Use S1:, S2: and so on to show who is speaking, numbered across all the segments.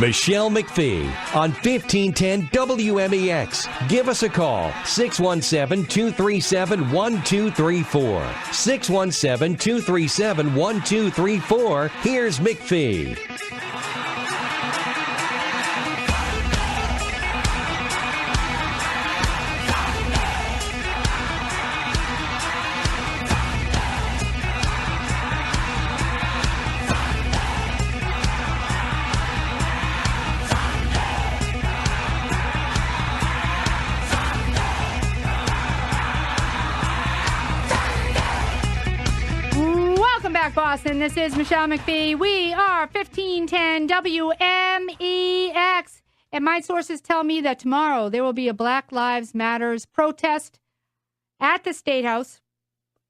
S1: Michele McPhee on 1510 WMEX. Give us a call, 617-237-1234. 617-237-1234. Here's McPhee.
S2: Boston. This is Michele McPhee. We are 1510 WMEX. And my sources tell me that tomorrow there will be a Black Lives Matters protest at the State House.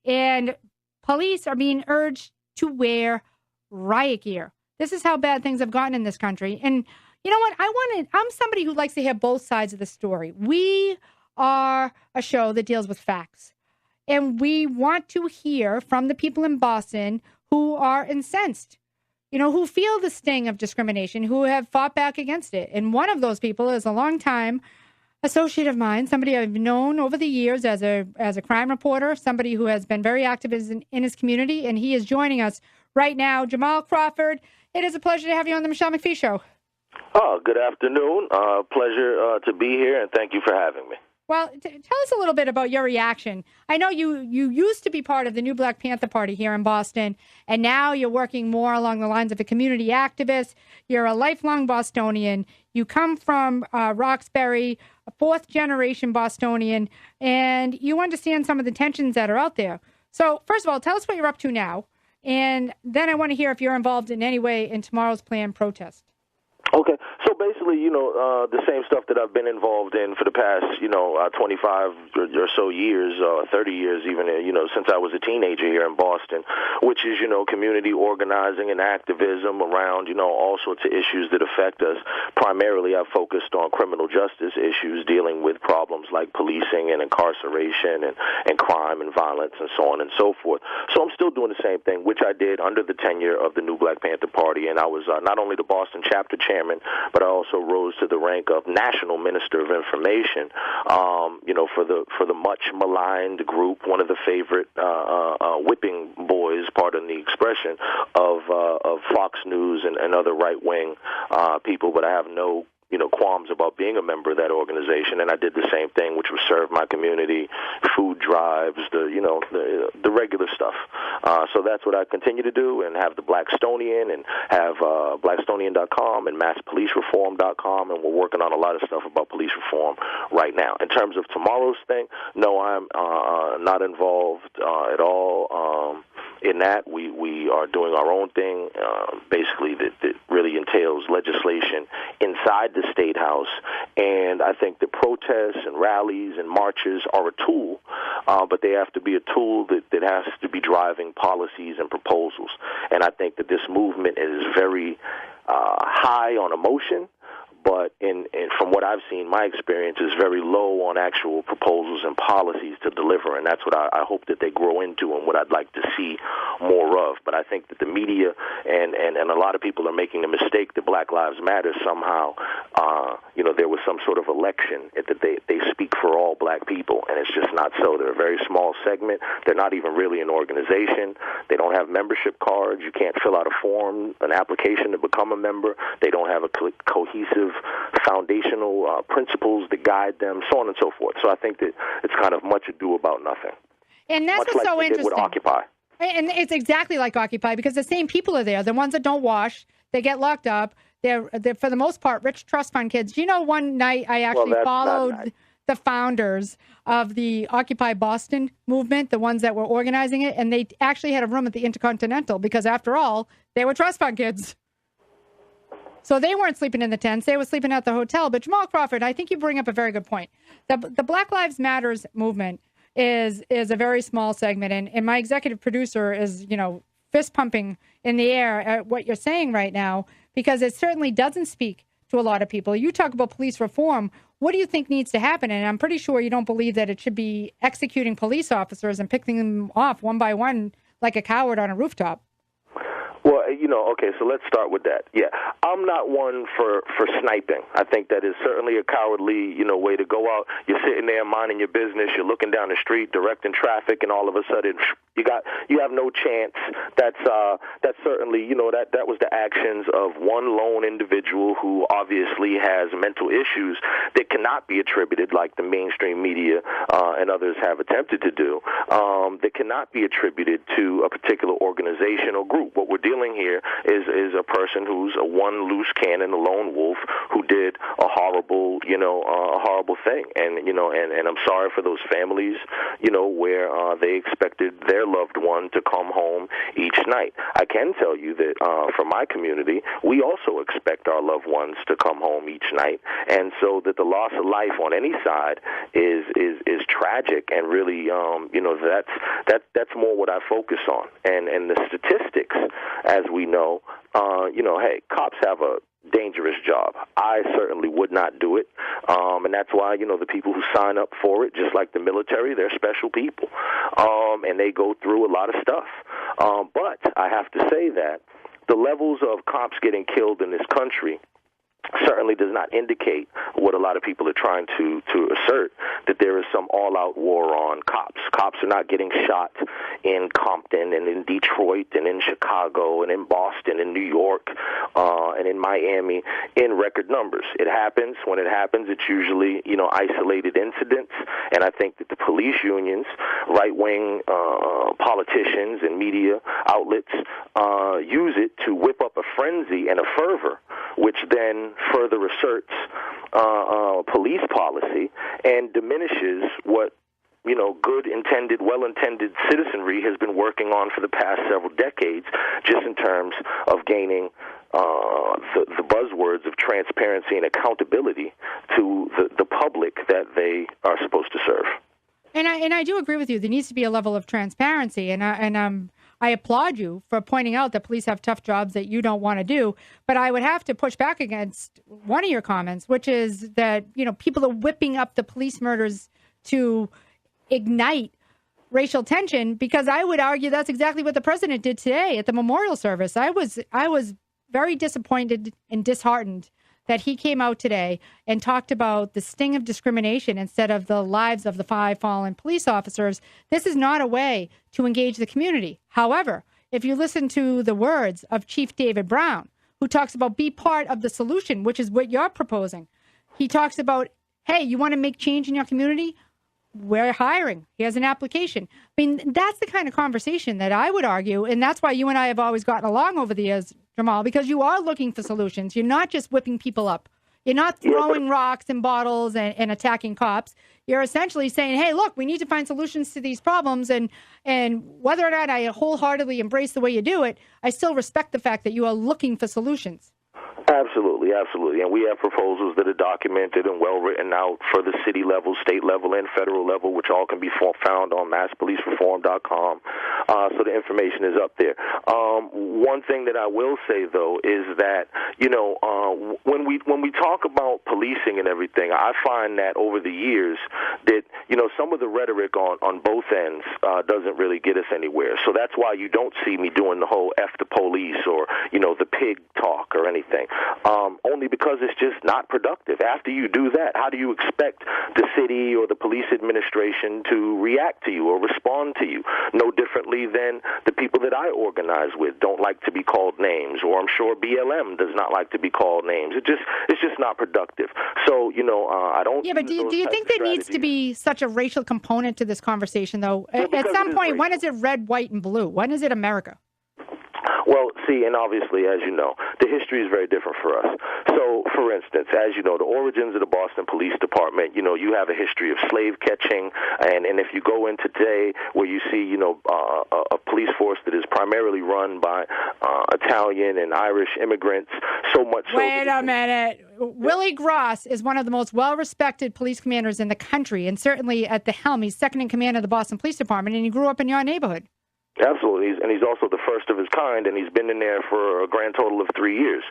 S2: And police are being urged to wear riot gear. This is how bad things have gotten in this country. And you know what? I'm somebody who likes to hear both sides of the story. We are a show that deals with facts. And we want to hear from the people in Boston who are incensed, who feel the sting of discrimination, who have fought back against it. And one of those people is a longtime associate of mine, somebody I've known over the years as a crime reporter, somebody who has been very active in his community, and he is joining us right now. Jamarhl Crawford, it is a pleasure to have you on the Michele McPhee Show.
S3: Oh, good afternoon. Pleasure to be here, and thank you for having me.
S2: Well, tell us a little bit about your reaction. I know you used to be part of the new Black Panther Party here in Boston, and now you're working more along the lines of a community activist. You're a lifelong Bostonian. You come from Roxbury, a fourth-generation Bostonian, and you understand some of the tensions that are out there. So, first of all, tell us what you're up to now, and then I want to hear if you're involved in any way in tomorrow's planned protest.
S3: Okay. So basically, the same stuff that I've been involved in for the past, 25 or so years, 30 years even, since I was a teenager here in Boston, which is, community organizing and activism around, all sorts of issues that affect us. Primarily, I've focused on criminal justice issues dealing with problems like policing and incarceration and crime and violence and so on and so forth. So I'm still doing the same thing, which I did under the tenure of the new Black Panther Party. And I was not only the Boston chapter chairman, but I also rose to the rank of National Minister of Information, for the much maligned group, one of the favorite whipping boys, pardon the expression, of Fox News and other right-wing people. But I have no qualms about being a member of that organization, and I did the same thing, which was serve my community, food drives, the regular stuff. So that's what I continue to do, and have the Blackstonian, and have Blackstonian.com and MassPoliceReform.com, and we're working on a lot of stuff about police reform right now. In terms of tomorrow's thing, no, I'm not involved at all in that. We are doing our own thing, basically that really entails legislation inside the State House, and I think the protests and rallies and marches are a tool, but they have to be a tool that has to be driving policies and proposals. And I think that this movement is very high on emotion, but from what I've seen, my experience is very low on actual proposals and policies to deliver, and that's what I hope that they grow into and what I'd like to see more of. But I think that the media and a lot of people are making the mistake that Black Lives Matter somehow, there was some sort of election that they speak for all black people, and it's just not so. They're a very small segment. They're not even really an organization. They don't have membership cards. You can't fill out a form, an application to become a member. They don't have a cohesive foundational principles that guide them, so on and so forth. So I think that it's kind of much ado about nothing.
S2: And that's what's so interesting.
S3: With Occupy.
S2: And it's exactly like Occupy, because the same people are there. The ones that don't wash, they get locked up. They're for the most part, rich trust fund kids. One night I actually followed the founders of the Occupy Boston movement, the ones that were organizing it, and they actually had a room at the Intercontinental because, after all, they were trust fund kids. So they weren't sleeping in the tents. They were sleeping at the hotel. But Jamarhl Crawford, I think you bring up a very good point. The Black Lives Matters movement is a very small segment. And my executive producer is, fist pumping in the air at what you're saying right now, because it certainly doesn't speak to a lot of people. You talk about police reform. What do you think needs to happen? And I'm pretty sure you don't believe that it should be executing police officers and picking them off one by one like a coward on a rooftop.
S3: Well, Okay, so let's start with that. Yeah, I'm not one for sniping. I think that is certainly a cowardly, way to go out. You're sitting there minding your business. You're looking down the street, directing traffic, and all of a sudden, you have no chance. That's certainly, that was the actions of one lone individual who obviously has mental issues that cannot be attributed, like the mainstream media and others have attempted to do, that cannot be attributed to a particular organization or group. What we're dealing here is a person who's a one loose cannon, a lone wolf, who did a horrible thing. And I'm sorry for those families, where they expected their loved one to come home each night. I can tell you that from my community, we also expect our loved ones to come home each night, and so that the loss of life on any side is tragic, and really, that's more what I focus on. And the statistics, as we know, hey, cops have a dangerous job. I certainly would not do it, and that's why, the people who sign up for it, just like the military, they're special people, and they go through a lot of stuff. But I have to say that the levels of cops getting killed in this country certainly does not indicate what a lot of people are trying to assert, that there is some all-out war on cops. Cops are not getting shot in Compton and in Detroit and in Chicago and in Boston and New York and in Miami in record numbers. It happens. When it happens, it's usually, isolated incidents, and I think that the police unions, right-wing politicians and media outlets use it to whip up a frenzy and a fervor, which then further asserts police policy and diminishes what good-intended, well-intended citizenry has been working on for the past several decades, just in terms of gaining the buzzwords of transparency and accountability to the public that they are supposed to serve.
S2: And I do agree with you. There needs to be a level of transparency, and I applaud you for pointing out that police have tough jobs that you don't want to do. But I would have to push back against one of your comments, which is that, people are whipping up the police murders to ignite racial tension, because I would argue that's exactly what the president did today at the memorial service. I was very disappointed and disheartened that he came out today and talked about the sting of discrimination instead of the lives of the 5 fallen police officers. This is not a way to engage the community. However, if you listen to the words of Chief David Brown, who talks about be part of the solution, which is what you're proposing, he talks about, hey, you want to make change in your community? We're hiring. Here's an application. I mean, that's the kind of conversation that I would argue, and that's why you and I have always gotten along over the years, Jamarhl, because you are looking for solutions. You're not just whipping people up. You're not throwing rocks and bottles and attacking cops. You're essentially saying, hey, look, we need to find solutions to these problems, and whether or not I wholeheartedly embrace the way you do it, I still respect the fact that you are looking for solutions.
S3: Absolutely, absolutely. And we have proposals that are documented and well written out for the city level, state level, and federal level, which all can be found on masspolicereform.com. So the information is up there. One thing that I will say, though, is that, when we talk about policing and everything, I find that over the years that, some of the rhetoric on both ends doesn't really get us anywhere. So that's why you don't see me doing the whole F the police or, the pig talk or anything. Only because it's just not productive. After you do that, how do you expect the city or the police administration to react to you or respond to you? No differently than the people that I organize with don't like to be called names, or I'm sure BLM does not like to be called names. It's just not productive. So, I don't...
S2: Yeah, but do you think there needs to be such a racial component to this conversation, though? At some point, when is it red, white, and blue? When is it America?
S3: Well, see, and obviously, as you know, the history is very different for us. So, for instance, as you know, the origins of the Boston Police Department, you have a history of slave catching, and if you go in today where you see, a police force that is primarily run by Italian and Irish immigrants, so much so...
S2: Wait a minute. Willie Gross is one of the most well-respected police commanders in the country, and certainly at the helm. He's second in command of the Boston Police Department, and he grew up in your neighborhood.
S3: Absolutely, and he's also the first of his kind, and he's been in there for a grand total of 3 years.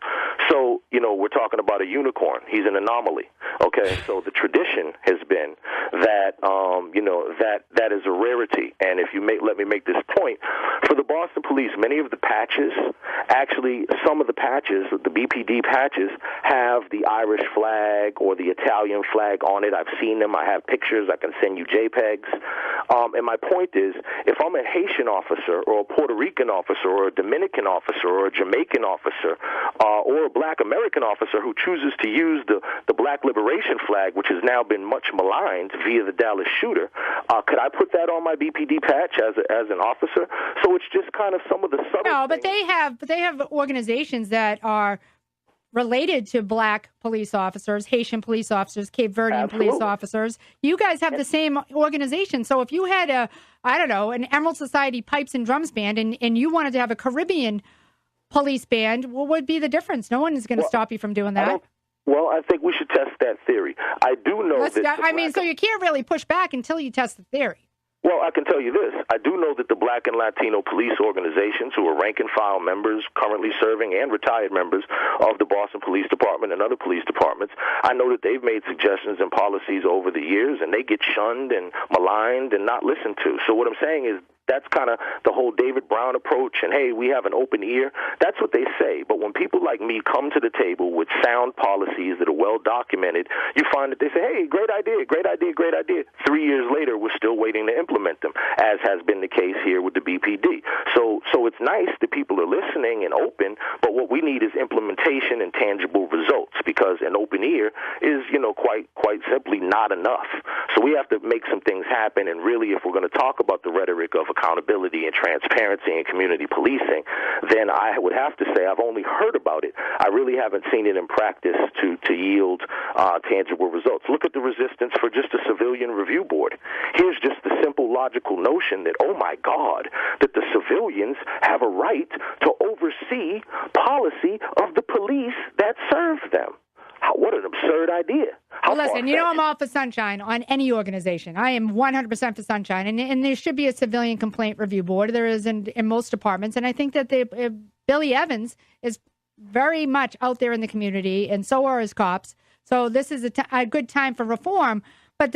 S3: So, we're talking about a unicorn. He's an anomaly, okay? So the tradition has been that, that is a rarity. And if you let me make this point, for the Boston Police, many of the patches actually, some of the patches, the BPD patches, have the Irish flag or the Italian flag on it. I've seen them. I have pictures. I can send you JPEGs. And my point is, if I'm a Haitian officer or a Puerto Rican officer or a Dominican officer or a Jamaican officer or a black American officer who chooses to use the black liberation flag, which has now been much maligned via the Dallas shooter, could I put that on my BPD patch as an officer? So it's just kind of some of the subtle
S2: No, but
S3: things.
S2: they have organizations that are related to black police officers, Haitian police officers, Cape Verdean police officers. You guys have the same organization. So if you had an Emerald Society Pipes and Drums band and you wanted to have a Caribbean police band, what would be the difference? No one is going to stop you from doing that.
S3: Well, I think we should test that theory. I do know
S2: so you can't really push back until you test the theory.
S3: Well, I can tell you this. I do know that the Black and Latino police organizations who are rank-and-file members, currently serving and retired members of the Boston Police Department and other police departments, I know that they've made suggestions and policies over the years, and they get shunned and maligned and not listened to. So what I'm saying is that's kind of the whole David Brown approach, and, hey, we have an open ear. That's what they say. But when people like me come to the table with sound policies that are well-documented, you find that they say, hey, great idea, great idea, great idea. 3 years later, we're still waiting to implement them, as has been the case here with the BPD. So it's nice that people are listening and open, but what we need is implementation and tangible results, because an open ear is, quite simply not enough. So we have to make some things happen, and really, if we're going to talk about the rhetoric of accountability and transparency and community policing, then I would have to say I've only heard about it. I really haven't seen it in practice to yield tangible results. Look at the resistance for just a civilian review board. Here's just the simple logical notion that, oh my God, that the civilians have a right to oversee policy of the police that serve them. What an absurd idea.
S2: Well, listen, I'm all for sunshine on any organization. I am 100% for sunshine. And there should be a civilian complaint review board. There is in most departments. And I think that Billy Evans is very much out there in the community, and so are his cops. So this is a good time for reform. But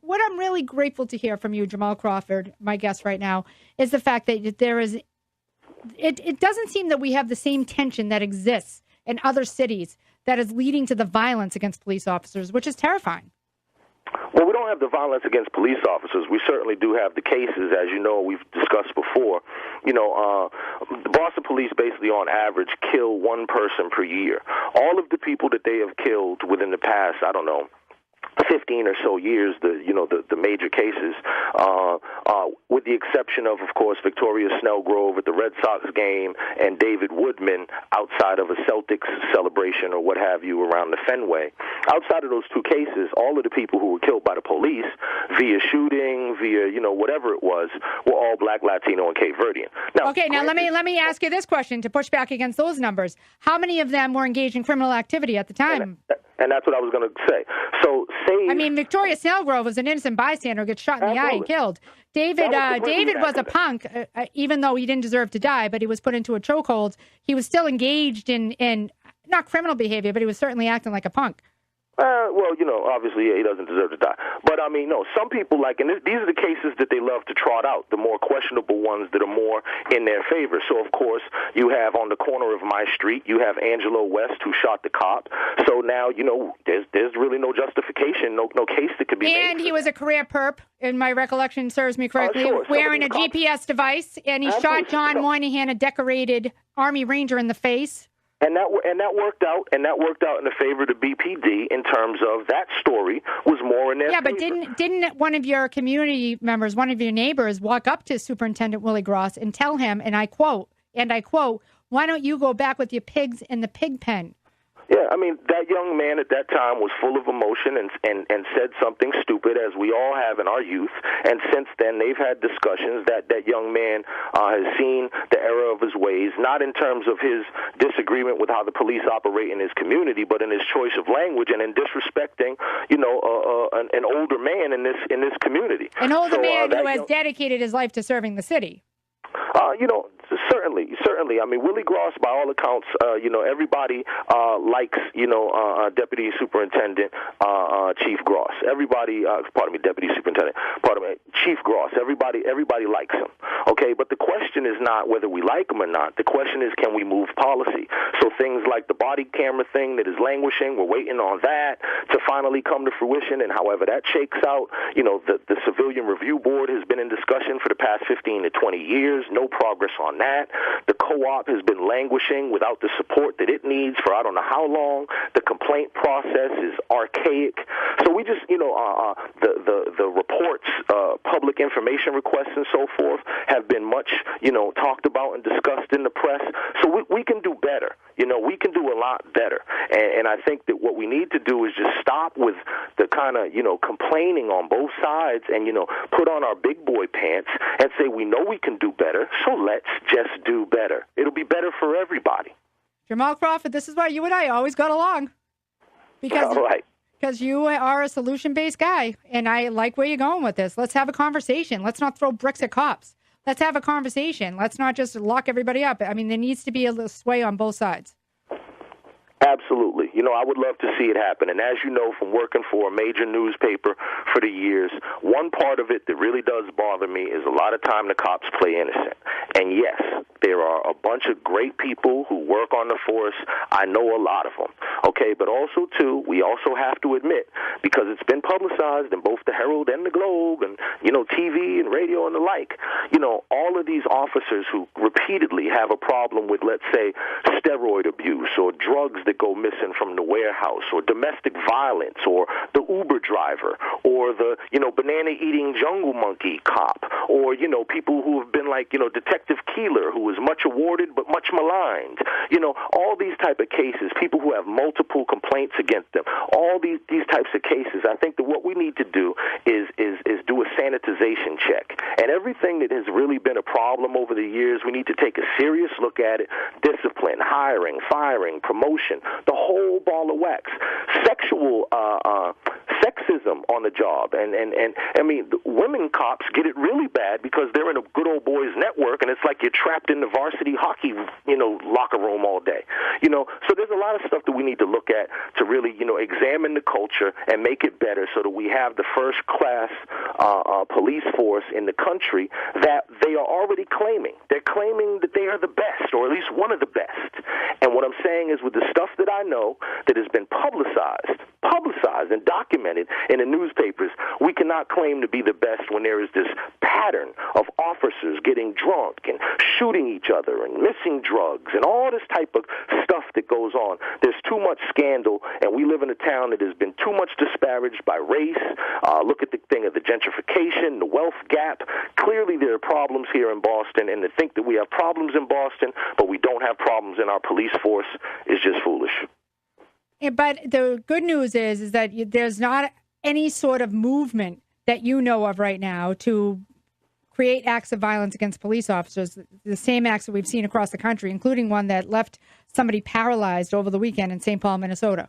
S2: what I'm really grateful to hear from you, Jamarhl Crawford, my guest right now, is the fact that there is, it doesn't seem that we have the same tension that exists in other cities that is leading to the violence against police officers, which is terrifying.
S3: Well, we don't have the violence against police officers. We certainly do have the cases, as you know, we've discussed before. The Boston police basically on average kill one person per year. All of the people that they have killed within the past, 15 or so years, the major cases, with the exception of course, Victoria Snellgrove at the Red Sox game and David Woodman outside of a Celtics celebration or what have you around the Fenway. Outside of those two cases, all of the people who were killed by the police via shooting, via, whatever it was, were all Black, Latino, and Cape Verdean.
S2: Now, let me ask you this question to push back against those numbers. How many of them were engaged in criminal activity at the time?
S3: And that's what I was going to say. So
S2: Victoria Snellgrove was an innocent bystander who gets shot in the eye and killed. David was a punk, even though he didn't deserve to die, but he was put into a chokehold. He was still engaged in not criminal behavior, but he was certainly acting like a punk.
S3: Obviously, he doesn't deserve to die. But, some people and these are the cases that they love to trot out, the more questionable ones that are more in their favor. So, of course, you have on the corner of my street, you have Angelo West who shot the cop. So now, there's really no justification, no case that could be made.
S2: And he was a career perp, and my recollection serves me correctly, wearing a GPS device, and he shot John Moynihan, a decorated Army Ranger, in the face.
S3: And that worked out, and that worked out in the favor of the BPD in terms of that story was more in their favor.
S2: But didn't one of your community members, one of your neighbors, walk up to Superintendent Willie Gross and tell him, and I quote, why don't you go back with your pigs in the pig pen?
S3: Yeah, that young man at that time was full of emotion and said something stupid, as we all have in our youth. And since then, they've had discussions that young man has seen the error of his ways, not in terms of his disagreement with how the police operate in his community, but in his choice of language and in disrespecting, an older man in this community.
S2: An older man who has dedicated his life to serving the city.
S3: Certainly. I mean, Willie Gross, by all accounts, everybody likes, Deputy Superintendent Chief Gross. Everybody, Deputy Superintendent, Chief Gross. Everybody likes him. Okay, but the question is not whether we like him or not. The question is, can we move policy? So things like the body camera thing that is languishing, we're waiting on that to finally come to fruition, and however that shakes out, the Civilian Review Board has been in discussion for the past 15 to 20 years. No progress on that. The co-op has been languishing without the support that it needs for I don't know how long. The complaint process is archaic. So we just, the reports, public information requests and so forth have been much, talked about and discussed in the press. So we can do better. We can do a lot better. And I think that what we need to do is just stop with the kind of, complaining on both sides and, put on our big boy pants and say we know we can do better, so let's just do better. It'll be better for everybody.
S2: Jamarhl Crawford, this is why you and I always got along. Because you are a solution-based guy, and I like where you're going with this. Let's have a conversation. Let's not throw bricks at cops. Let's have a conversation. Let's not just lock everybody up. I mean, there needs to be a little sway on both sides.
S3: Absolutely. I would love to see it happen. And as you know from working for a major newspaper for the years, one part of it that really does bother me is a lot of time the cops play innocent. And yes, there are a bunch of great people who work on the force. I know a lot of them. Okay, but also, too, we also have to admit, because it's been publicized in both the Herald and the Globe and, TV and radio and the like, all of these officers who repeatedly have a problem with, let's say, steroid abuse or drugs that go missing from the warehouse or domestic violence or the Uber driver or the, banana-eating jungle monkey cop or, people who have been like, Detective Keeler, who was much awarded but much maligned. All these type of cases, people who have multiple complaints against them, all these types of cases, I think that what we need to do is do a sanitization check. And everything that has really been a problem over the years, we need to take a serious look at it. Discipline, hiring, firing, promotion, the whole ball of wax. Sexism on the job. And I mean, women cops get it really bad because they're in a good old boys network, and it's like you're trapped in the varsity hockey, locker room all day. So there's a lot of stuff that we need to look at to really, examine the culture and make it better so that we have the first-class police force in the country that they are already claiming. They're claiming that they are the best, or at least one of the best. And what I'm saying is with the stuff that I know that has been publicized and documented in the newspapers, we cannot claim to be the best when there is this pattern of officers getting drunk and shooting each other and missing drugs and all this type of stuff that goes on. There's too much scandal, and we live in a town that has been too much disparaged by race. Look at the thing of the gentrification, the wealth gap. Clearly there are problems here in Boston, and to think that we have problems in Boston, but we don't have problems in our police force is just foolish.
S2: But the good news is that there's not any sort of movement that you know of right now to create acts of violence against police officers, the same acts that we've seen across the country, including one that left somebody paralyzed over the weekend in St. Paul, Minnesota.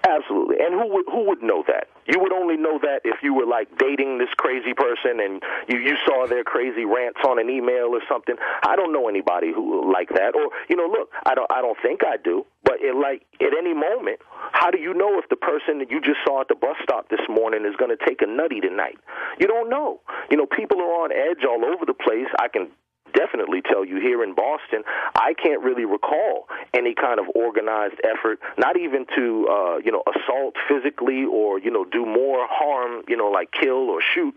S3: Absolutely. And who would know that? You would only know that if you were like dating this crazy person and you saw their crazy rants on an email or something. I don't know anybody who like that. Or, look, I don't think I do. But at any moment, how do you know if the person that you just saw at the bus stop this morning is going to take a nutty tonight? You don't know. People are on edge all over the place. I can definitely tell you here in Boston, I can't really recall any kind of organized effort, not even to, assault physically or, do more harm, like kill or shoot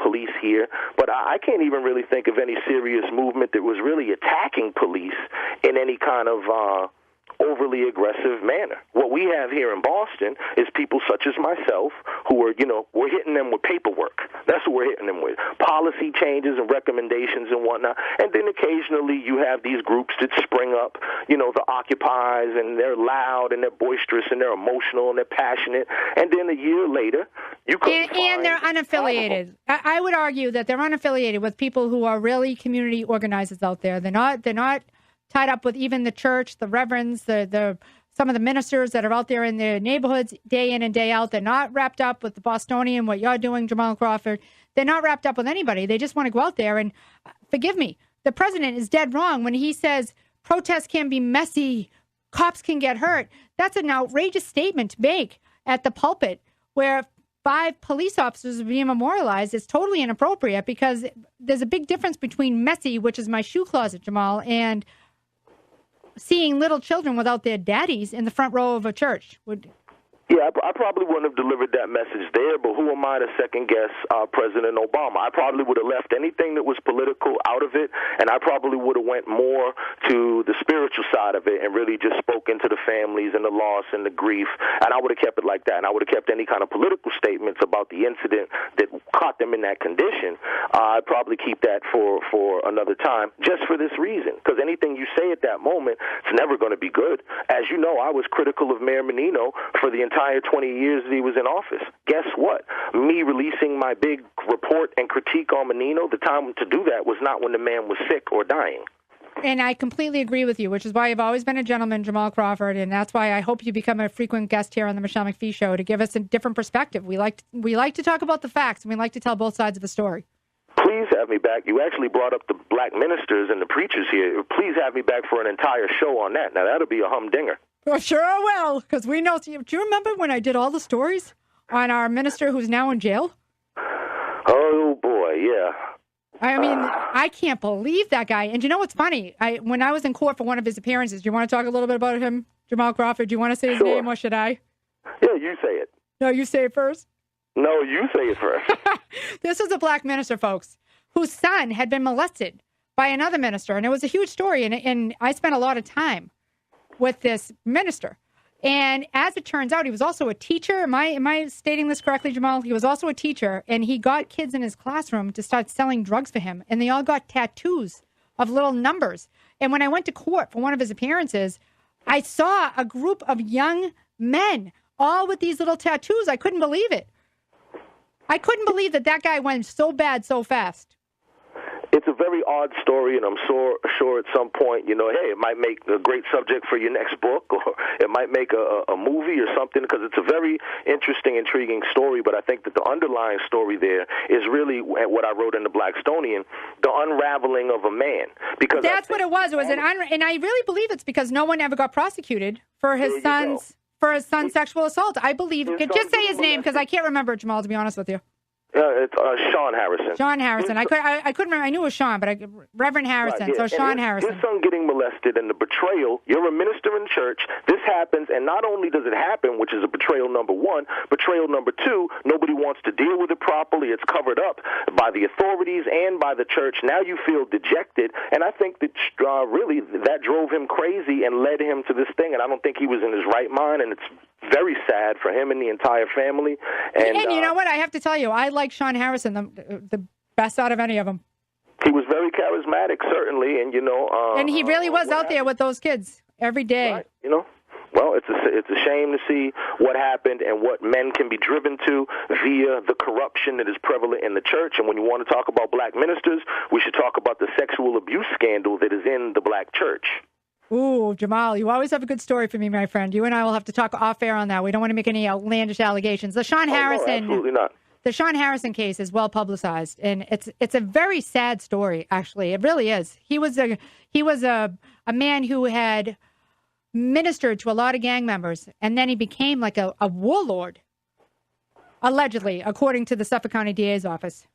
S3: police here. But I can't even really think of any serious movement that was really attacking police in any kind of overly aggressive manner. What we have here in Boston is people such as myself who are, we're hitting them with paperwork. That's what we're hitting them with. Policy changes and recommendations and whatnot. And then occasionally you have these groups that spring up, the Occupies, and they're loud and they're boisterous and they're emotional and they're passionate. And then a year later, you come
S2: and they're unaffiliated. I would argue that they're unaffiliated with people who are really community organizers out there. They're not tied up with even the church, the reverends, some of the ministers that are out there in their neighborhoods day in and day out. They're not wrapped up with the Bostonian, what you're doing, Jamarhl Crawford. They're not wrapped up with anybody. They just want to go out there and, forgive me, the president is dead wrong when he says protests can be messy, cops can get hurt. That's an outrageous statement to make at the pulpit where 5 police officers are being memorialized. It's totally inappropriate because there's a big difference between messy, which is my shoe closet, Jamarhl, and seeing little children without their daddies in the front row of a church.
S3: Yeah, I probably wouldn't have delivered that message there, but who am I to second-guess President Obama? I probably would have left anything that was political out of it, and I probably would have went more to the spiritual side of it and really just spoken to the families and the loss and the grief, and I would have kept it like that, and I would have kept any kind of political statements about the incident that caught them in that condition. I'd probably keep that for another time, just for this reason, because anything you say at that moment, it's never going to be good. As you know, I was critical of Mayor Menino for the entire 20 years that he was in office. Guess what? Me releasing my big report and critique on Menino, the time to do that was not when the man was sick or dying.
S2: And I completely agree with you, which is why I've always been a gentleman, Jamarhl Crawford, and that's why I hope you become a frequent guest here on the Michele McPhee Show to give us a different perspective. We like to talk about the facts, and we like to tell both sides of the story.
S3: Please have me back. You actually brought up the black ministers and the preachers here. Please have me back for an entire show on that. Now, that'll be a humdinger.
S2: Well, sure I will, because we know. Do you remember when I did all the stories on our minister who's now in jail?
S3: Oh, boy, yeah.
S2: I mean, I can't believe that guy. And you know what's funny? When I was in court for one of his appearances, do you want to talk a little bit about him, Jamarhl Crawford? Do you want to say his name, or should I?
S3: Yeah, you say it.
S2: No, you say it first.
S3: No, you say it first.
S2: This was a black minister, folks, whose son had been molested by another minister, and it was a huge story, and I spent a lot of time with this minister. And as it turns out, he was also a teacher. Am I stating this correctly, Jamarhl? He was also a teacher, and he got kids in his classroom to start selling drugs for him, and they all got tattoos of little numbers. And when I went to court for one of his appearances, I saw a group of young men, all with these little tattoos. I couldn't believe it. I couldn't believe that guy went so bad so fast.
S3: It's a very odd story, and I'm sure at some point, hey, it might make a great subject for your next book, or it might make a movie or something, because it's a very interesting, intriguing story. But I think that the underlying story there is really what I wrote in the Blackstonian, the unraveling of a man. Because
S2: that's what it was. It was and I really believe it's because no one ever got prosecuted for his son's sexual assault. I believe. Just say his name, because I can't remember, Jamarhl, to be honest with you.
S3: It's Sean Harrison.
S2: Sean Harrison. I couldn't remember. I knew it was Sean, but Reverend Harrison. Right, yeah. So Sean Harrison.
S3: His son getting molested and the betrayal. You're a minister in church. This happens, and not only does it happen, which is a betrayal number one, betrayal number two, nobody wants to deal with it properly. It's covered up by the authorities and by the church. Now you feel dejected, and I think that really that drove him crazy and led him to this thing, and I don't think he was in his right mind, and it's very sad for him and the entire family. And
S2: you know what? I have to tell you, I like Sean Harrison the best out of any of them.
S3: He was very charismatic, certainly, and
S2: and he really was out there with those kids every day.
S3: Right, Well, it's a shame to see what happened and what men can be driven to via the corruption that is prevalent in the church. And when you want to talk about black ministers, we should talk about the sexual abuse scandal that is in the black church.
S2: Ooh, Jamarhl, you always have a good story for me, my friend. You and I will have to talk off air on that. We don't want to make any outlandish allegations. The Sean Harrison,
S3: no, absolutely not.
S2: The Sean Harrison case is well publicized, and it's a very sad story. Actually, it really is. He was a man who had ministered to a lot of gang members, and then he became like a warlord, allegedly, according to the Suffolk County DA's office.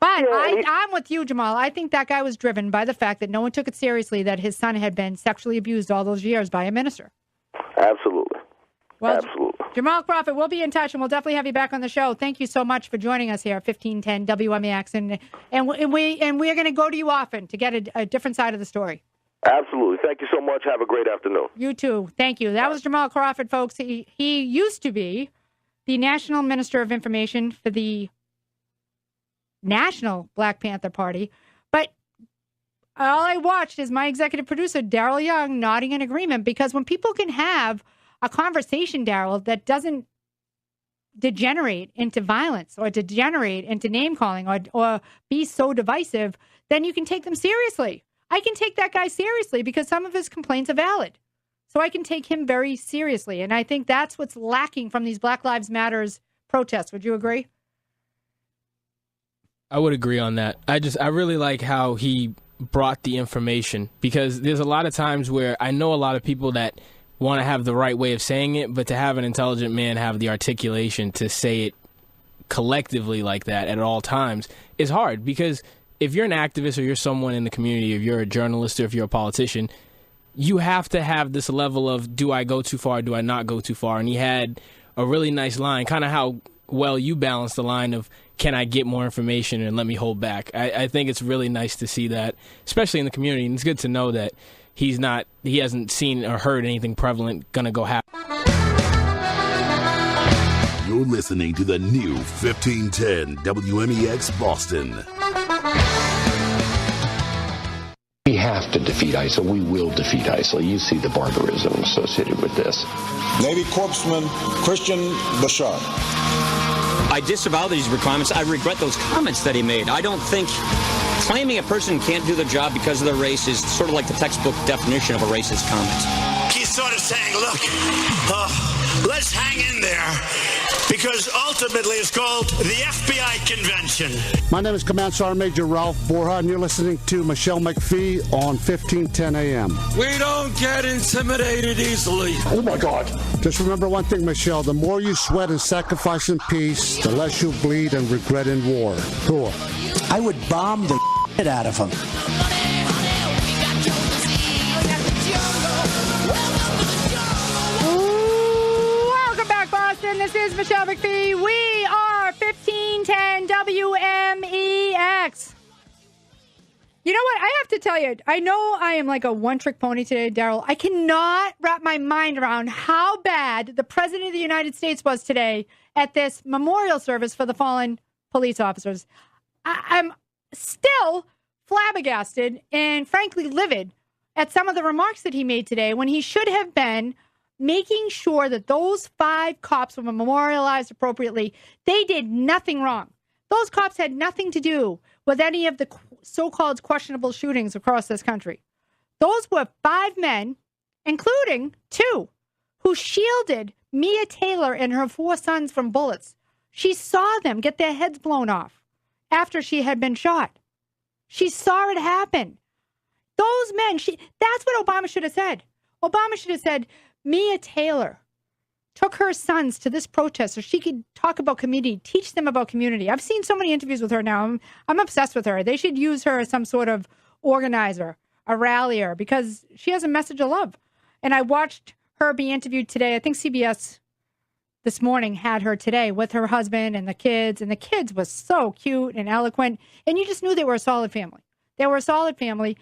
S2: But I'm with you, Jamarhl. I think that guy was driven by the fact that no one took it seriously that his son had been sexually abused all those years by a minister.
S3: Absolutely.
S2: Well,
S3: absolutely.
S2: Jamarhl Crawford, we'll be in touch, and we'll definitely have you back on the show. Thank you so much for joining us here at 1510 WMEX, and we are going to go to you often to get a different side of the story.
S3: Absolutely. Thank you so much. Have a great afternoon.
S2: You too. Thank you. That was Jamarhl Crawford, folks. He used to be the National Minister of Information for the National Black Panther Party, but all I watched is my executive producer, Daryl Young, nodding in agreement, because when people can have a conversation, Daryl, that doesn't degenerate into violence or degenerate into name-calling or be so divisive, then you can take them seriously. I can take that guy seriously because some of his complaints are valid. So I can take him very seriously, and I think that's what's lacking from these Black Lives Matters protests. Would you agree?
S4: I would agree on that. I really like how he brought the information, because there's a lot of times where I know a lot of people that want to have the right way of saying it, but to have an intelligent man have the articulation to say it collectively like that at all times is hard, because if you're an activist or you're someone in the community, if you're a journalist or if you're a politician, you have to have this level of, do I go too far, do I not go too far? And he had a really nice line, kind of how well you balance the line of, can I get more information and let me hold back? I think it's really nice to see that, especially in the community. And it's good to know that he hasn't seen or heard anything prevalent going to go happen.
S5: You're listening to the new 1510 WMEX Boston.
S6: We have to defeat ISIL. We will defeat ISIL. You see the barbarism associated with this.
S7: Navy Corpsman Christian Bashar.
S8: I disavow these requirements. I regret those comments that he made. I don't think claiming a person can't do the job because of their race is sort of like the textbook definition of a racist comment.
S9: He's sort of saying, look, let's hang in there, because ultimately it's called the FBI convention.
S10: My name is Command Sergeant Major Ralph Borja, and you're listening to Michele McPhee on 1510 AM.
S9: We don't get intimidated easily.
S10: Oh, my God. Just remember one thing, Michelle. The more you sweat and sacrifice in peace, the less you bleed and regret in war. Cool.
S11: I would bomb the shit out of him.
S2: Welcome back, Boston. This is Michele McPhee. We are 1510 WMEX. You know what? I have to tell you, I know I am like a one-trick pony today, Daryl. I cannot wrap my mind around how bad the President of the United States was today at this memorial service for the fallen police officers. I'm still flabbergasted and frankly livid at some of the remarks that he made today, when he should have been making sure that those 5 cops were memorialized appropriately. They did nothing wrong. Those cops had nothing to do with any of the so-called questionable shootings across this country. Those were 5 men, including 2, who shielded Mia Taylor and her 4 sons from bullets. She saw them get their heads blown off after she had been shot. She saw it happen. Those men, that's what Obama should have said. Obama should have said, Mia Taylor took her sons to this protest so she could talk about community, teach them about community. I've seen so many interviews with her now. I'm obsessed with her. They should use her as some sort of organizer, a rallier, because she has a message of love. And I watched her be interviewed today. I think CBS this morning had her today with her husband and the kids was so cute and eloquent. And you just knew they were a solid family. They were a solid family,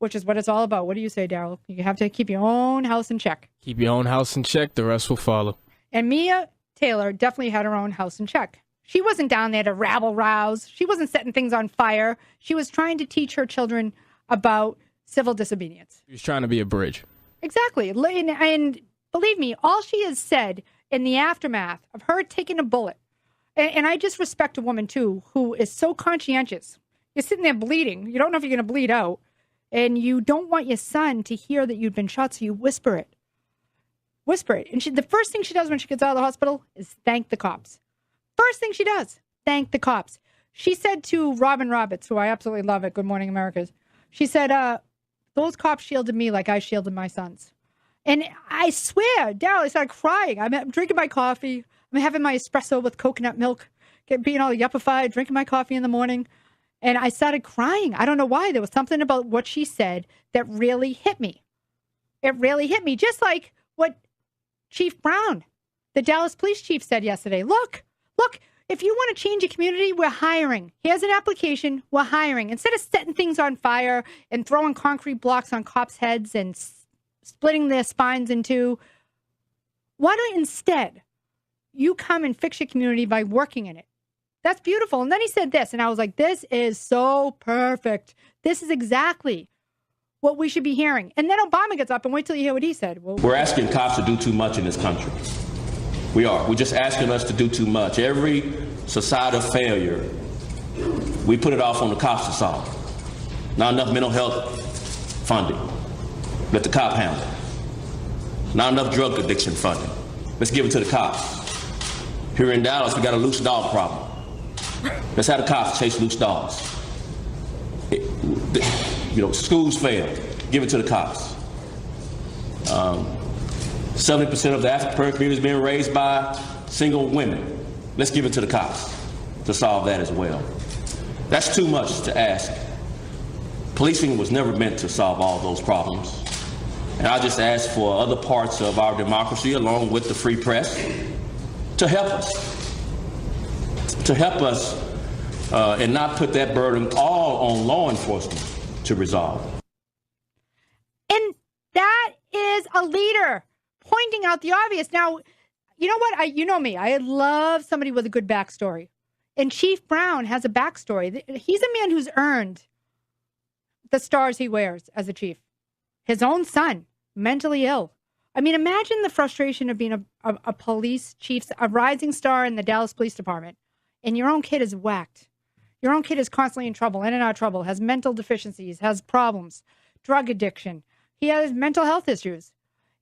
S2: which is what it's all about. What do you say, Daryl? You have to keep your own house in check.
S4: Keep your own house in check. The rest will follow.
S2: And Mia Taylor definitely had her own house in check. She wasn't down there to rabble-rouse. She wasn't setting things on fire. She was trying to teach her children about civil disobedience.
S4: She was trying to be a bridge.
S2: Exactly. And believe me, all she has said in the aftermath of her taking a bullet, and I just respect a woman, too, who is so conscientious. You're sitting there bleeding. You don't know if you're going to bleed out. And you don't want your son to hear that you've been shot, so you whisper it. Whisper it. And the first thing she does when she gets out of the hospital is thank the cops. First thing she does, thank the cops. She said to Robin Roberts, who I absolutely love at Good Morning America, she said, those cops shielded me like I shielded my sons. And I swear, Daryl, I started crying. I'm drinking my coffee. I'm having my espresso with coconut milk, being all yuppified, drinking my coffee in the morning. And I started crying. I don't know why. There was something about what she said that really hit me. It really hit me. Just like what Chief Brown, the Dallas police chief, said yesterday. Look, if you want to change a community, we're hiring. Here's an application. We're hiring. Instead of setting things on fire and throwing concrete blocks on cops' heads and splitting their spines in two, why don't instead you come and fix your community by working in it? That's beautiful. And then he said this, and I was like, this is so perfect. This is exactly what we should be hearing. And then Obama gets up, and wait till you hear what he said. Well,
S12: we're asking cops to do too much in this country. We are. We're just asking us to do too much. Every societal failure, we put it off on the cops to solve. Not enough mental health funding. Let the cop handle it. Not enough drug addiction funding. Let's give it to the cops. Here in Dallas, we got a loose dog problem. Let's have the cops chase loose dogs. schools fail, give it to the cops. 70% of the African community is being raised by single women. Let's give it to the cops to solve that as well. That's too much to ask. Policing was never meant to solve all those problems. And I just ask for other parts of our democracy, along with the free press, to help us and not put that burden all on law enforcement to resolve.
S2: And that is a leader pointing out the obvious. Now, you know what? You know me. I love somebody with a good backstory. And Chief Brown has a backstory. He's a man who's earned the stars he wears as a chief. His own son, mentally ill. I mean, imagine the frustration of being a police chief, a rising star in the Dallas Police Department, and your own kid is whacked. Your own kid is constantly in trouble, in and out of trouble, has mental deficiencies, has problems, drug addiction. He has mental health issues.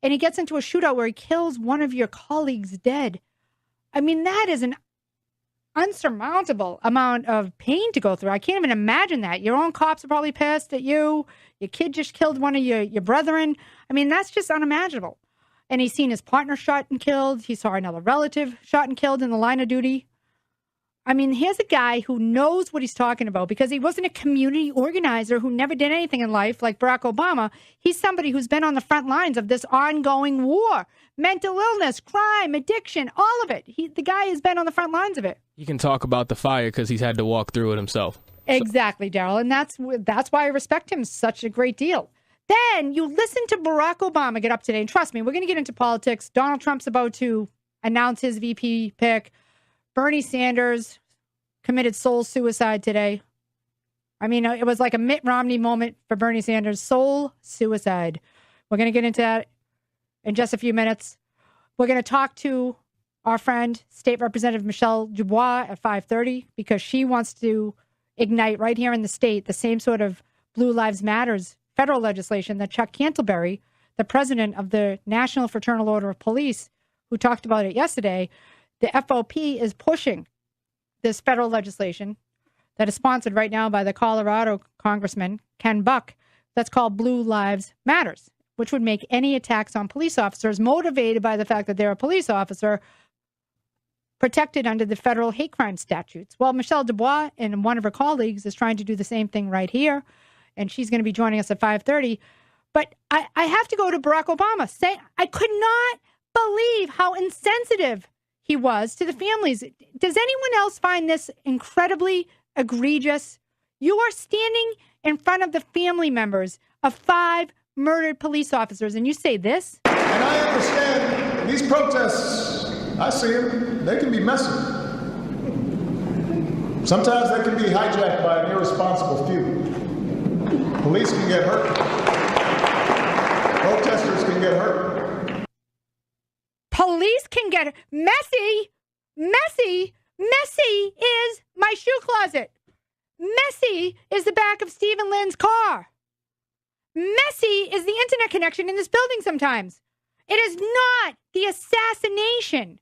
S2: And he gets into a shootout where he kills one of your colleagues dead. I mean, that is an unsurmountable amount of pain to go through. I can't even imagine that. Your own cops are probably pissed at you. Your kid just killed one of your brethren. I mean, that's just unimaginable. And he's seen his partner shot and killed. He saw another relative shot and killed in the line of duty. I mean, here's a guy who knows what he's talking about because he wasn't a community organizer who never did anything in life like Barack Obama. He's somebody who's been on the front lines of this ongoing war, mental illness, crime, addiction, all of it. The guy has been on the front lines of it.
S4: He can talk about the fire because he's had to walk through it himself.
S2: Exactly, Daryl. And that's why I respect him such a great deal. Then you listen to Barack Obama get up today. And trust me, we're going to get into politics. Donald Trump's about to announce his VP pick. Bernie Sanders committed soul suicide today. I mean, it was like a Mitt Romney moment for Bernie Sanders. Soul suicide. We're going to get into that in just a few minutes. We're going to talk to our friend, State Representative Michele Dubois at 5:30 because she wants to ignite right here in the state the same sort of Blue Lives Matters federal legislation that Chuck Cantleberry, the president of the National Fraternal Order of Police, who talked about it yesterday, the FOP is pushing this federal legislation that is sponsored right now by the Colorado Congressman Ken Buck that's called Blue Lives Matters, which would make any attacks on police officers motivated by the fact that they're a police officer protected under the federal hate crime statutes. Well, Michele Dubois and one of her colleagues is trying to do the same thing right here, and she's going to be joining us at 5:30. But I have to go to Barack Obama. I could not believe how insensitive he was to the families. Does anyone else find this incredibly egregious? You are standing in front of the family members of 5 murdered police officers, and you say this?
S13: And I understand these protests, I see them, they can be messy. Sometimes they can be hijacked by an irresponsible few. Police can get hurt. Protesters can get hurt.
S2: Police can get messy. Messy is my shoe closet. Messy is the back of Stephen Lynn's car. Messy is the internet connection in this building sometimes. It is not the assassination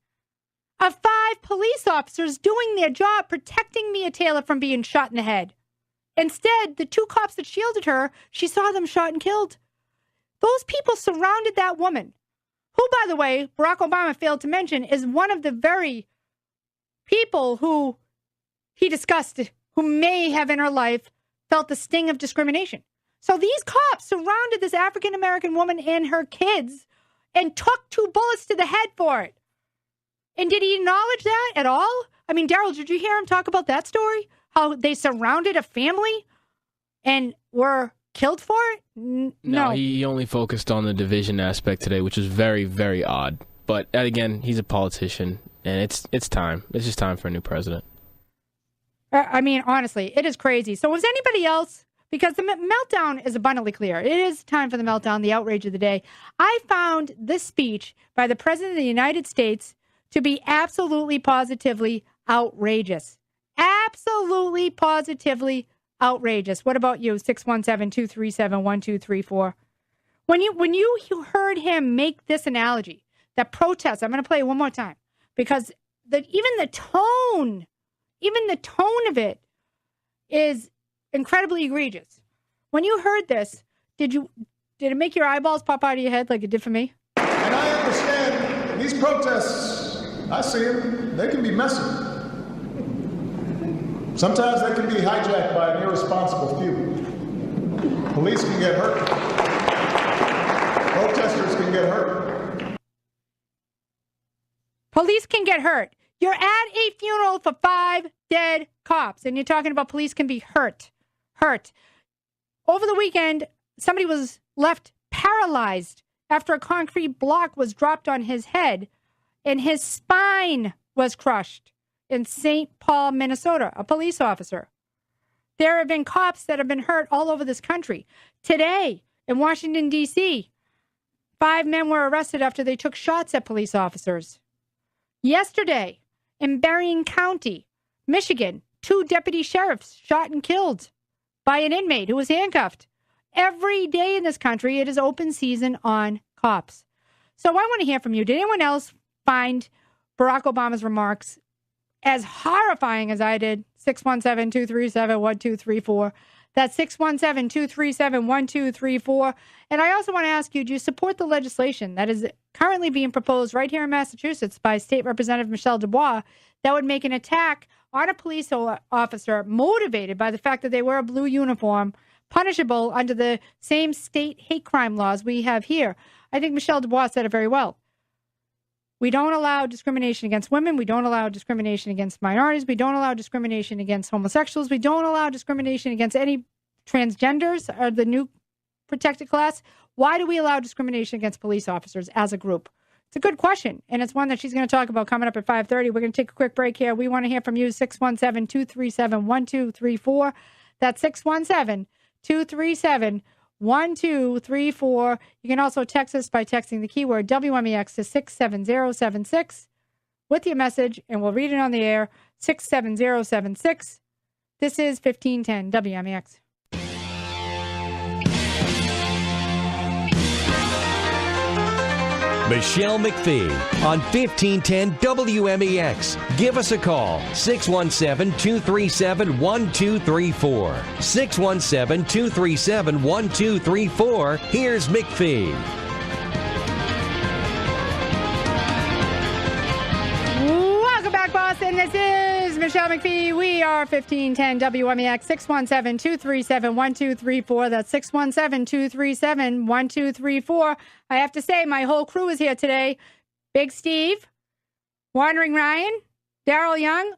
S2: of 5 police officers doing their job, protecting Mia Taylor from being shot in the head. Instead, the 2 cops that shielded her, she saw them shot and killed. Those people surrounded that woman, who, by the way, Barack Obama failed to mention, is one of the very people who he discussed, who may have in her life felt the sting of discrimination. So these cops surrounded this African-American woman and her kids and took 2 bullets to the head for it. And did he acknowledge that at all? I mean, Daryl, did you hear him talk about that story? How they surrounded a family and were killed for it? No.
S4: He only focused on the division aspect today, which is very, very odd. But again, he's a politician, and it's time. It's just time for a new president.
S2: I mean, honestly, it is crazy. So was anybody else? Because the meltdown is abundantly clear. It is time for the meltdown, the outrage of the day. I found this speech by the President of the United States to be absolutely, positively outrageous. Absolutely, positively outrageous. What about you? 617-237-1234. When you heard him make this analogy, that protest, I'm going to play it one more time, because even the tone of it is incredibly egregious. When you heard this, did it make your eyeballs pop out of your head like it did for me?
S13: And I understand these protests, I see them, they can be messy. Sometimes they can be hijacked by an irresponsible few. Police can get hurt. Protesters can get hurt.
S2: Police can get hurt. You're at a funeral for 5 dead cops, and you're talking about police can be hurt. Over the weekend, somebody was left paralyzed after a concrete block was dropped on his head, and his spine was crushed in St. Paul, Minnesota, a police officer. There have been cops that have been hurt all over this country. Today, in Washington, D.C., 5 men were arrested after they took shots at police officers. Yesterday, in Berrien County, Michigan, 2 deputy sheriffs shot and killed by an inmate who was handcuffed. Every day in this country, it is open season on cops. So I want to hear from you. Did anyone else find Barack Obama's remarks as horrifying as I did? 617-237-1234. That's 617-237-1234. And I also want to ask you, do you support the legislation that is currently being proposed right here in Massachusetts by State Representative Michele Dubois that would make an attack on a police officer motivated by the fact that they wear a blue uniform punishable under the same state hate crime laws we have here? I think Michele Dubois said it very well. We don't allow discrimination against women. We don't allow discrimination against minorities. We don't allow discrimination against homosexuals. We don't allow discrimination against any transgenders or the new protected class. Why do we allow discrimination against police officers as a group? It's a good question, and it's one that she's going to talk about coming up at 5:30. We're going to take a quick break here. We want to hear from you, 617-237-1234. That's 617-237-1234. You can also text us by texting the keyword WMEX to 67076 with your message, and we'll read it on the air, 67076. This is 1510 WMEX.
S1: Michele McPhee on 1510 WMEX. Give us a call, 617-237-1234. 617-237-1234. Here's McPhee.
S2: Welcome back, Boston. This is Michele McPhee. We are 1510 WMEX, 617-237-1234. That's 617-237-1234. I have to say, my whole crew is here today. Big Steve, Wandering Ryan, Daryl Young,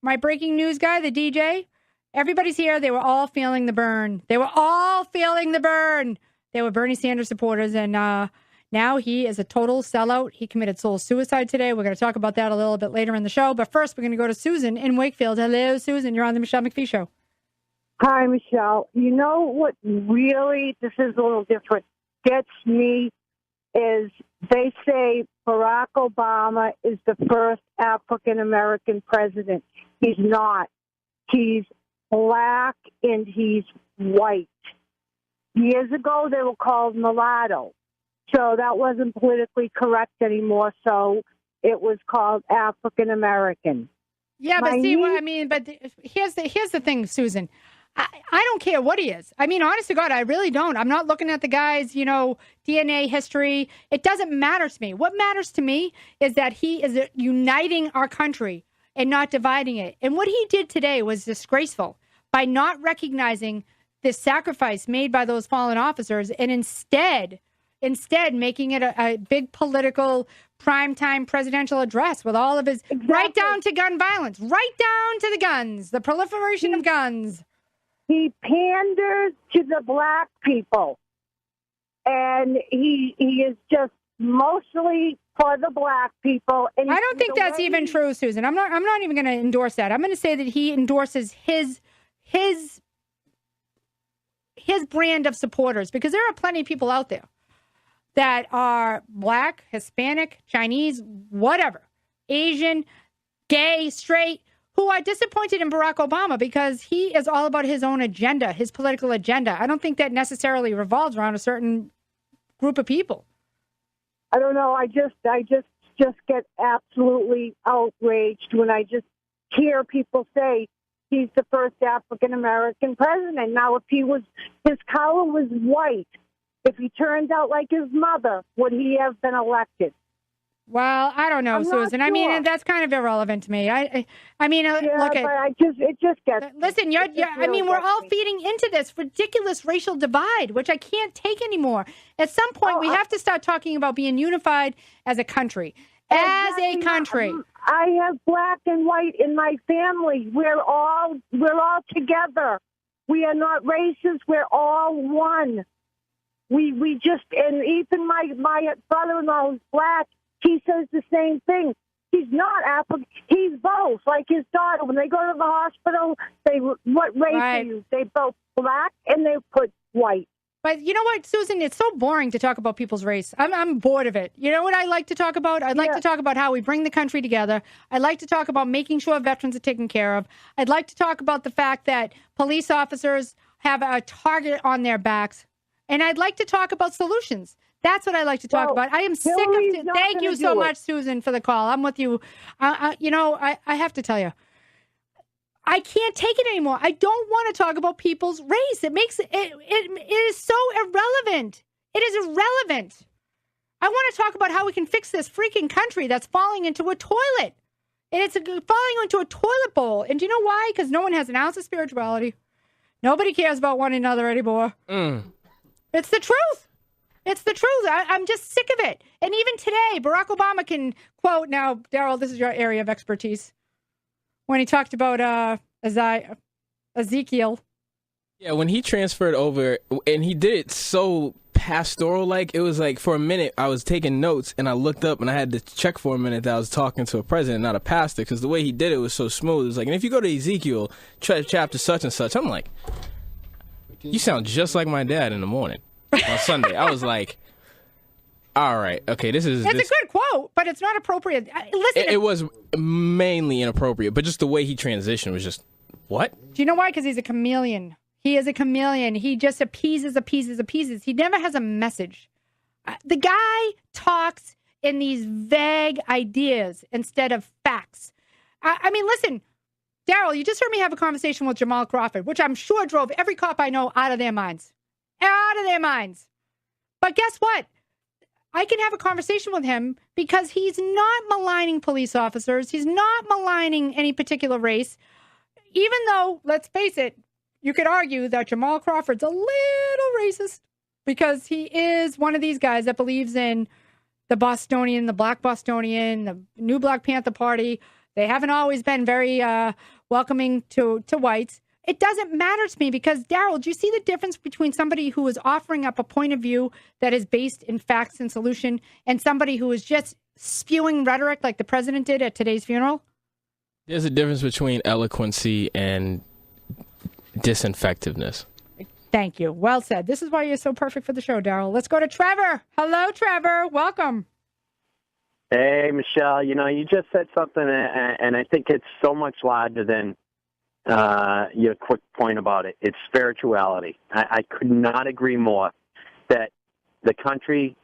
S2: my breaking news guy, the DJ. Everybody's here. They were all feeling the burn. They were Bernie Sanders supporters, and now he is a total sellout. He committed soul suicide today. We're going to talk about that a little bit later in the show. But first, we're going to go to Susan in Wakefield. Hello, Susan. You're on the Michele McPhee Show.
S14: Hi, Michelle. You know what really, this is a little different, gets me is they say Barack Obama is the first African-American president. He's not. He's black and he's white. Years ago, they were called mulatto. So that wasn't politically correct anymore. So it was called African American.
S2: Yeah, but here's the thing, Susan. I don't care what he is. I mean, honest to God, I really don't. I'm not looking at the guy's, DNA history. It doesn't matter to me. What matters to me is that he is uniting our country and not dividing it. And what he did today was disgraceful by not recognizing the sacrifice made by those fallen officers and instead making it a big political primetime presidential address with all of his right down to gun violence, right down to the guns, the proliferation of guns.
S14: He panders to the black people, and he is just mostly for the black people. And
S2: I don't think that's even true, Susan. I'm not even going to endorse that. I'm going to say that he endorses his brand of supporters, because there are plenty of people out there that are black, Hispanic, Chinese, whatever, Asian, gay, straight, who are disappointed in Barack Obama because he is all about his own agenda, his political agenda. I don't think that necessarily revolves around a certain group of people.
S14: I don't know. I just get absolutely outraged when I just hear people say he's the first African American president. Now, if his color was white, if he turned out like his mother, would he have been elected?
S2: Well, I don't know,
S14: I'm not
S2: Susan. I mean,
S14: sure.
S2: that's kind of irrelevant to me. I mean, look at.
S14: It just gets.
S2: Listen, I mean, we're all feeding into this ridiculous racial divide, which I can't take anymore. At some point, we have to start talking about being unified as a country. As a country.
S14: I have black and white in my family. We're all together. We are not racist. We're all one. We just, and even my brother-in-law who's black, he says the same thing. He's not African. He's both. Like his daughter, when they go to the hospital, what race are you? They both black and they put white.
S2: But you know what, Susan? It's so boring to talk about people's race. I'm bored of it. You know what I like to talk about? I'd like to talk about how we bring the country together. I'd like to talk about making sure veterans are taken care of. I'd like to talk about the fact that police officers have a target on their backs. And I'd like to talk about solutions. That's what I like to talk about. I am sick of. Thank you so much, Susan, for the call. I'm with you. I have to tell you, I can't take it anymore. I don't want to talk about people's race. It makes it is so irrelevant. It is irrelevant. I want to talk about how we can fix this freaking country that's falling into a toilet. And it's falling into a toilet bowl. And do you know why? Because no one has an ounce of spirituality. Nobody cares about one another anymore. It's the truth. It's the truth. I'm just sick of it. And even today, Barack Obama can quote, now, Daryl, this is your area of expertise, when he talked about Ezekiel.
S4: Yeah, when he transferred over, and he did it so pastoral-like, it was like for a minute I was taking notes, and I looked up, and I had to check for a minute that I was talking to a president, not a pastor, because the way he did it was so smooth. It was like, and if you go to Ezekiel, chapter such and such, I'm like, you sound just like my dad in the morning on Sunday. I was like, all right, okay, it's a
S2: good quote, but it's not appropriate. Listen,
S4: it was mainly inappropriate, but just the way he transitioned was just, what?
S2: Do you know why? Because he's a chameleon. He is a chameleon. He just appeases. He never has a message. The guy talks in these vague ideas instead of facts. I mean, listen, Daryl, you just heard me have a conversation with Jamarhl Crawford, which I'm sure drove every cop I know out of their minds. Out of their minds. But guess what? I can have a conversation with him because he's not maligning police officers. He's not maligning any particular race. Even though, let's face it, you could argue that Jamarhl Crawford's a little racist because he is one of these guys that believes in the Bostonian, the Black Bostonian, the new Black Panther Party. They haven't always been very welcoming to whites. It doesn't matter to me because, Daryl, do you see the difference between somebody who is offering up a point of view that is based in facts and solution and somebody who is just spewing rhetoric like the president did at today's funeral?
S4: There's a difference between eloquency and disinfectiveness.
S2: Thank you. Well said. This is why you're so perfect for the show, Daryl. Let's go to Trevor. Hello, Trevor. Welcome.
S15: Hey, Michelle. You know, you just said something, and I think it's so much larger than your quick point about it. It's spirituality. I could not agree more that the country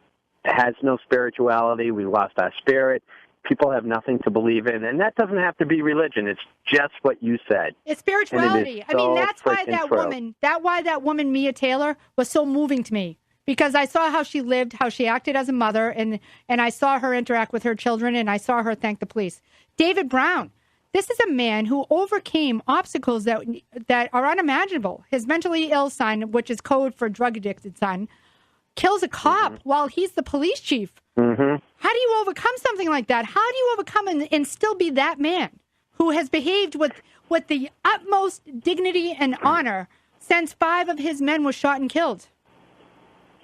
S15: has no spirituality. We lost our spirit. People have nothing to believe in, and that doesn't have to be religion. It's just what you said.
S2: It's spirituality.
S15: I mean,
S2: that's why that woman, Mia Taylor, was so moving to me because I saw how she lived, how she acted as a mother, and I saw her interact with her children, and I saw her thank the police. David Brown. This is a man who overcame obstacles that are unimaginable. His mentally ill son, which is code for drug addicted son, kills a cop while he's the police chief.
S15: Mm-hmm.
S2: How do you overcome something like that? How do you overcome and still be that man who has behaved with the utmost dignity and honor since 5 of his men were shot and killed?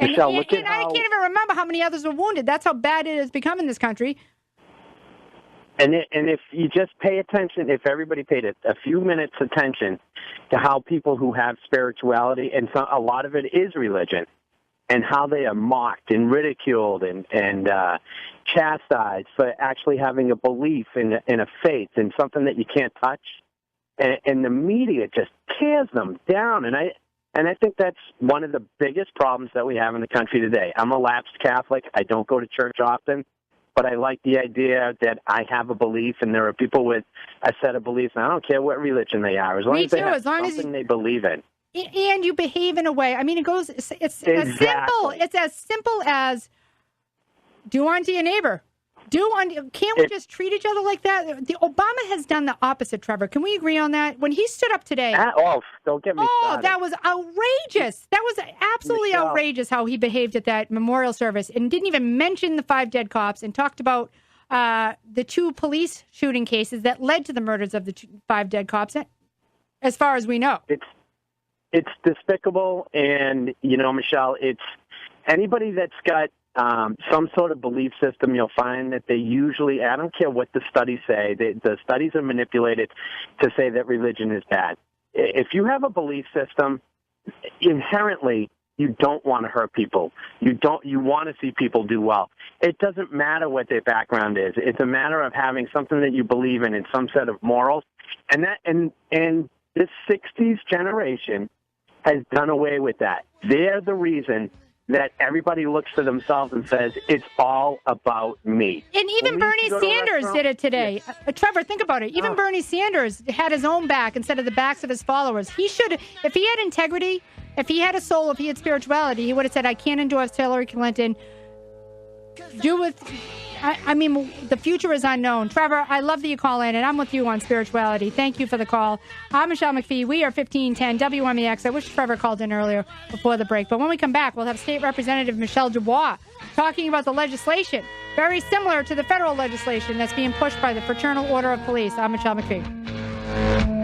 S15: Michelle,
S2: I can't even remember how many others were wounded. That's how bad it has become in this country.
S15: And if you just pay attention, if everybody paid a few minutes attention to how people who have spirituality, and a lot of it is religion, and how they are mocked and ridiculed and chastised for actually having a belief in a faith in something that you can't touch, and the media just tears them down. And I think that's one of the biggest problems that we have in the country today. I'm a lapsed Catholic. I don't go to church often. but I like the idea that I have a belief, and there are people with a set of beliefs, and I don't care what religion they are, as long as they have something they believe in.
S2: And you behave in a way. I mean, it's
S15: Exactly.
S2: as simple as do unto your neighbor. Can't we just treat each other like that? Obama has done the opposite, Trevor. Can we agree on that? When he stood up today.
S15: Don't get me started.
S2: That was outrageous. That was absolutely outrageous how he behaved at that memorial service and didn't even mention the 5 dead cops and talked about the 2 police shooting cases that led to the murders of the 5 dead cops, as far as we know.
S15: It's despicable, and, Michelle, it's anybody that's got some sort of belief system, you'll find that they usually, I don't care what the studies say, the studies are manipulated to say that religion is bad. If you have a belief system, inherently, you don't want to hurt people. You want to see people do well. It doesn't matter what their background is. It's a matter of having something that you believe in and some set of morals. And this 60s generation has done away with that. They're the reason that everybody looks to themselves and says, it's all about me.
S2: And even Bernie Sanders did it today. Yes. Trevor, think about it. Even Bernie Sanders had his own back instead of the backs of his followers. He should, if he had integrity, if he had a soul, if he had spirituality, he would have said, I can't endorse Hillary Clinton. The future is unknown. Trevor, I love that you call in, and I'm with you on spirituality. Thank you for the call. I'm Michele McPhee. We are 1510 WMEX. I wish Trevor called in earlier before the break. But when we come back, we'll have State Representative Michelle Dubois talking about the legislation, very similar to the federal legislation that's being pushed by the Fraternal Order of Police. I'm Michele McPhee.